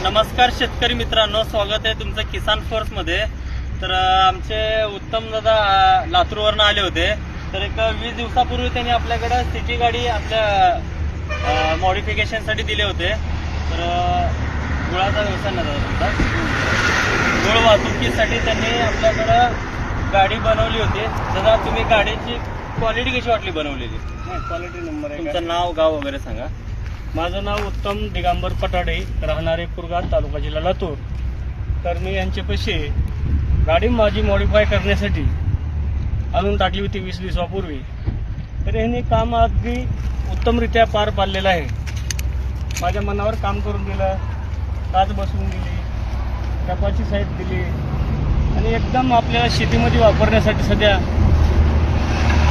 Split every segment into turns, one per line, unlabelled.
नमस्कार शेतकरी मित्रांनो, स्वागत आहे तुमचं किसान फोर्स मध्ये। तर आमचे उत्तम दादा लातूरवरून आले होते। तर एक 20 दिवसापूर्वी त्यांनी आपल्याकडे सिटी गाडी आपल्या मॉडिफिकेशन साठी दिले होते। तर गुळाचा व्यवसाय ना दादा तुमचा, गुळ वाहतुकीसाठी त्यांनी आपल्याकडे गाडी बनवली होती। दादा तुम्ही गाडीची क्वालिटी कशी वाटली बनवलेली?
क्वालिटी नंबर आहे।
तुमचं नाव गाव वगैरे सांगा।
माझं नाव उत्तम दिगंबर पटाडे, राहणारे कुरगाव, तालुका जिल्हा लातूर। तर मी यांचे पैसे गाडी माझी मॉडिफाय करण्यासाठी आणून टाकली होती 20 दिवसापूर्वी। तर यांनी काम अगदी उत्तमरित्या पार पाडलेलं आहे। माझ्या मनावर काम करून दिलं, काच बसवून दिली, कपाची साईड दिली आणि एकदम आपल्याला शेतीमध्ये वापरण्यासाठी सध्या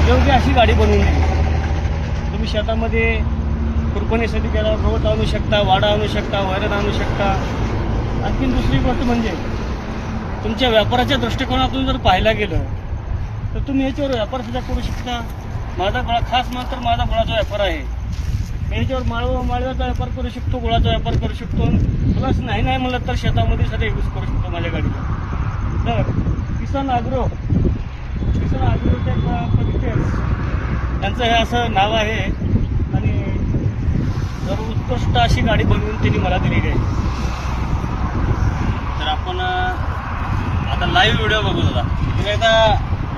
योग्य अशी गाडी बनवून दिली। तुम्ही शेतामध्ये खुरपणीसाठी त्याला गवत आणू शकता, वाडा आणू शकता, वैरण आणू शकता। आणखी दुसरी गोष्ट म्हणजे तुमच्या व्यापाराच्या दृष्टिकोनातून जर पाहायला गेलं तर तुम्ही ह्याच्यावर व्यापार सुद्धा करू शकता। माझा गुळा खास मात्र माझा गुळाचा व्यापार आहे। मी ह्याच्यावर माळव्याचा व्यापार करू शकतो, गुळाचा व्यापार करू शकतो, प्लस नाही म्हणलं तर शेतामध्ये सुद्धा यूज करू शकतो माझ्या गाडीला। तर किसान ॲग्रोटेक प्रोजेक्ट्स त्यांचं हे असं नाव आहे आणि जर उत्कृष्ट अशी गाडी बनवून त्यांनी मला दिलेली आहे।
तर आपण आता लाईव्ह व्हिडिओ बघू दादा। तुम्ही एकदा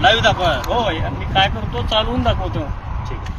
लाईव्ह दाखवा।
हो, मी काय करतो चालवून दाखवतो।
ठीक आहे।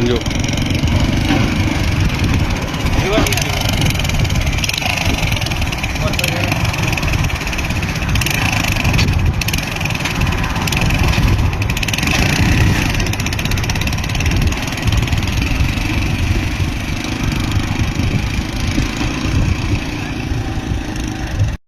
समझो।